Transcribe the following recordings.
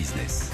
Business.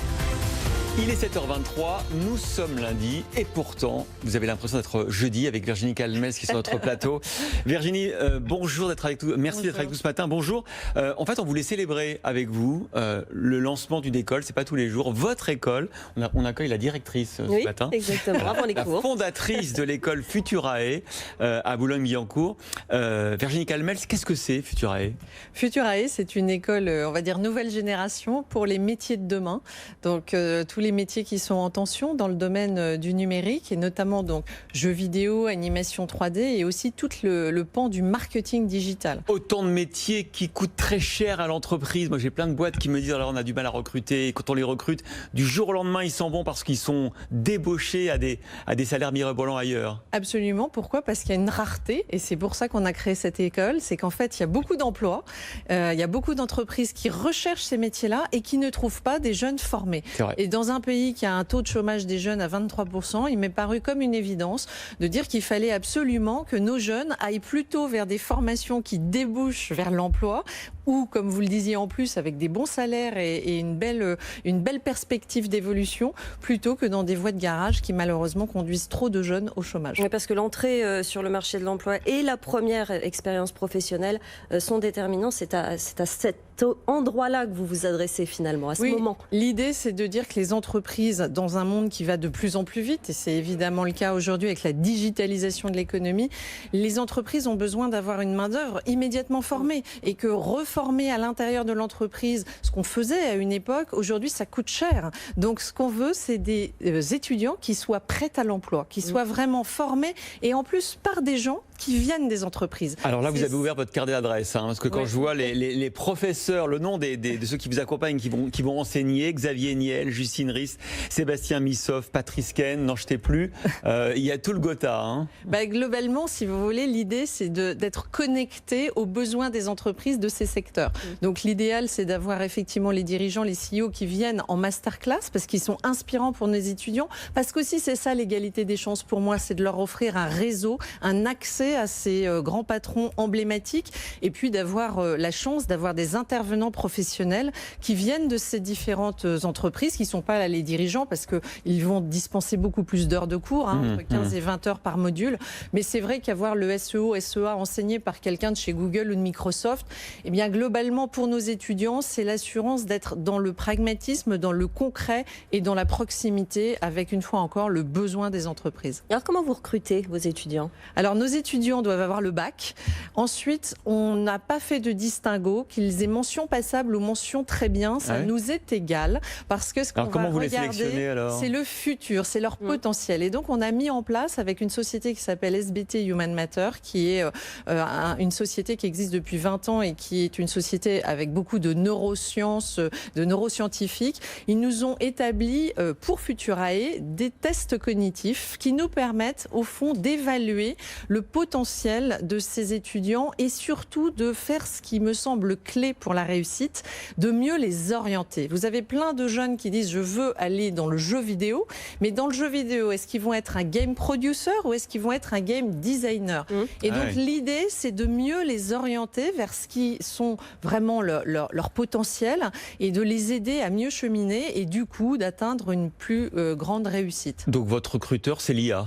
Il est 7h23, nous sommes lundi et pourtant, vous avez l'impression d'être jeudi avec Virginie Calmels qui est sur notre plateau. Virginie, bonjour d'être avec nous. Merci d'être avec nous ce matin. Bonjour. En fait, on voulait célébrer avec vous le lancement d'une école. C'est pas tous les jours. Votre école. On accueille la directrice ce matin. Exactement. Avant les la cours. Fondatrice de l'école Futurae à Boulogne-Billancourt. Virginie Calmels, qu'est-ce que c'est Futurae? Futurae, c'est une école, on va dire nouvelle génération pour les métiers de demain. Donc tous les métiers qui sont en tension dans le domaine du numérique et notamment donc jeux vidéo, animation 3D et aussi tout le pan du marketing digital. Autant de métiers qui coûtent très cher à l'entreprise. Moi, j'ai plein de boîtes qui me disent alors on a du mal à recruter. Et quand on les recrute, du jour au lendemain, ils s'en vont parce qu'ils sont débauchés à des salaires mirobolants ailleurs. Absolument. Pourquoi? Parce qu'il y a une rareté et c'est pour ça qu'on a créé cette école. C'est qu'en fait, il y a beaucoup d'emplois, il y a beaucoup d'entreprises qui recherchent ces métiers-là et qui ne trouvent pas des jeunes formés. Et dans un pays qui a un taux de chômage des jeunes à 23%, il m'est paru comme une évidence de dire qu'il fallait absolument que nos jeunes aillent plutôt vers des formations qui débouchent vers l'emploi ou, comme vous le disiez en plus, avec des bons salaires et une belle perspective d'évolution, plutôt que dans des voies de garage qui malheureusement conduisent trop de jeunes au chômage. Oui, parce que l'entrée sur le marché de l'emploi et la première expérience professionnelle sont déterminants. C'est à cet endroit-là que vous vous adressez finalement, à ce moment. L'idée, c'est de dire que les entreprises, dans un monde qui va de plus en plus vite, et c'est évidemment le cas aujourd'hui avec la digitalisation de l'économie, les entreprises ont besoin d'avoir une main-d'œuvre immédiatement formée et que reformer à l'intérieur de l'entreprise, ce qu'on faisait à une époque, aujourd'hui, ça coûte cher. Donc, ce qu'on veut, c'est des étudiants qui soient prêts à l'emploi, qui soient vraiment formés et en plus par des gens qui viennent des entreprises. Alors là, vous avez ouvert votre carte d'adresse, parce que quand je vois les professeurs, le nom de ceux qui vous accompagnent, qui vont enseigner, Xavier Niel, Justine Rist, Sébastien Missoff, Patrice Ken, n'en jetez plus, il y a tout le Gotha. Globalement, si vous voulez, l'idée, c'est d'être connecté aux besoins des entreprises de ces secteurs. Donc l'idéal, c'est d'avoir effectivement les dirigeants, les CEO qui viennent en masterclass, parce qu'ils sont inspirants pour nos étudiants, parce qu'aussi c'est ça l'égalité des chances pour moi, c'est de leur offrir un réseau, un accès à ces grands patrons emblématiques et puis d'avoir la chance d'avoir des intervenants professionnels qui viennent de ces différentes entreprises, qui ne sont pas là les dirigeants parce qu'ils vont dispenser beaucoup plus d'heures de cours, entre 15 et 20 heures par module. Mais c'est vrai qu'avoir le SEO, SEA enseigné par quelqu'un de chez Google ou de Microsoft, eh bien globalement pour nos étudiants, c'est l'assurance d'être dans le pragmatisme, dans le concret et dans la proximité avec une fois encore le besoin des entreprises. Alors comment vous recrutez vos étudiants? Alors nos étudiants doivent avoir le bac. Ensuite, on n'a pas fait de distinguo, qu'ils aient mention passable ou mention très bien, ça nous est égal, parce que ce qu'on va regarder, c'est le futur, c'est leur potentiel. Et donc, on a mis en place avec une société qui s'appelle SBT Human Matter, qui est une société qui existe depuis 20 ans et qui est une société avec beaucoup de neurosciences, de neuroscientifiques. Ils nous ont établi pour Futurae des tests cognitifs qui nous permettent au fond d'évaluer le potentiel de ces étudiants et surtout de faire ce qui me semble clé pour la réussite, de mieux les orienter. Vous avez plein de jeunes qui disent je veux aller dans le jeu vidéo, mais dans le jeu vidéo, est-ce qu'ils vont être un game producer ou est-ce qu'ils vont être un game designer? Et donc l'idée, c'est de mieux les orienter vers ce qui sont vraiment leur potentiel et de les aider à mieux cheminer et du coup d'atteindre une plus grande réussite. Donc votre recruteur, c'est l'IA?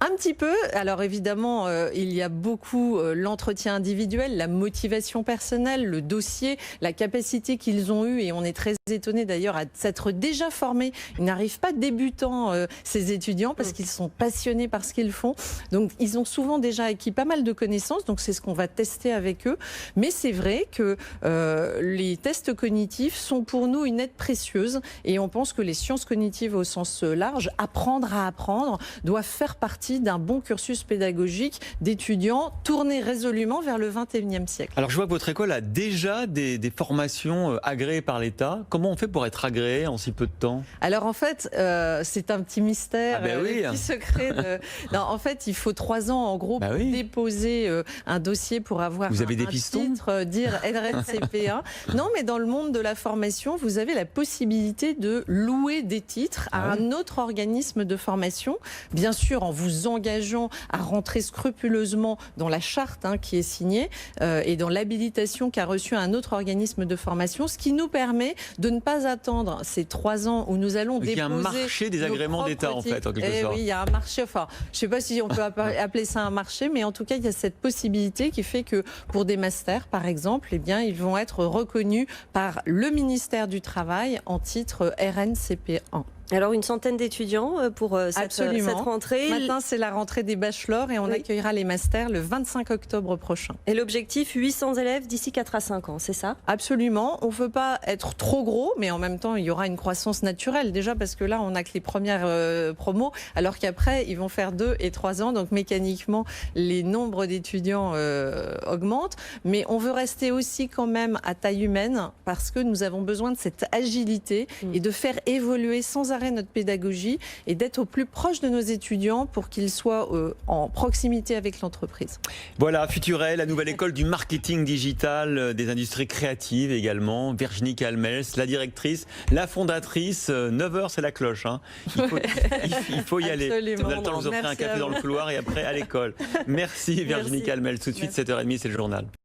Un petit peu. Alors évidemment, il y a beaucoup l'entretien individuel, la motivation personnelle, le dossier, la capacité qu'ils ont eue et on est très étonnés d'ailleurs à s'être déjà formés. Ils n'arrivent pas débutants, ces étudiants, parce qu'ils sont passionnés par ce qu'ils font. Donc ils ont souvent déjà acquis pas mal de connaissances, donc c'est ce qu'on va tester avec eux. Mais c'est vrai que les tests cognitifs sont pour nous une aide précieuse et on pense que les sciences cognitives au sens large, apprendre à apprendre, doivent faire partie d'un bon cursus pédagogique d'étudiants tournés résolument vers le XXIe siècle. Alors je vois que votre école a déjà des formations agréées par l'État. Comment on fait pour être agréé en si peu de temps? Alors en fait, c'est un petit mystère, un petit secret. Non, en fait, il faut 3 ans en gros pour déposer un dossier pour avoir un titre, dire RNCP1. Non, mais dans le monde de la formation, vous avez la possibilité de louer des titres à un autre organisme de formation, bien sûr en vous nous engageons à rentrer scrupuleusement dans la charte qui est signée et dans l'habilitation qu'a reçue un autre organisme de formation, ce qui nous permet de ne pas attendre ces 3 ans où nous allons déposer. Il y a un marché des agréments d'État, en fait, en quelque sorte. Oui, il y a un marché. Enfin, je ne sais pas si on peut appeler ça un marché, mais en tout cas, il y a cette possibilité qui fait que pour des masters, par exemple, eh bien, ils vont être reconnus par le ministère du Travail en titre RNCP1. Alors, une centaine d'étudiants pour cette rentrée. Maintenant, c'est la rentrée des bachelors et on accueillera les masters le 25 octobre prochain. Et l'objectif, 800 élèves d'ici 4 à 5 ans, c'est ça? Absolument. On ne veut pas être trop gros, mais en même temps, il y aura une croissance naturelle. Déjà parce que là, on n'a que les premières promos, alors qu'après, ils vont faire 2 et 3 ans. Donc, mécaniquement, les nombres d'étudiants augmentent. Mais on veut rester aussi quand même à taille humaine parce que nous avons besoin de cette agilité et de faire évoluer sans arrêt notre pédagogie et d'être au plus proche de nos étudiants pour qu'ils soient en proximité avec l'entreprise. Voilà, Futurel, la nouvelle école du marketing digital, des industries créatives également. Virginie Calmels, la directrice, la fondatrice. 9h, c'est la cloche. Il faut y aller. Vous avez le temps de vous offrir un café dans le couloir et après à l'école. Merci Virginie Calmels. Tout de suite, 7h30, c'est le journal.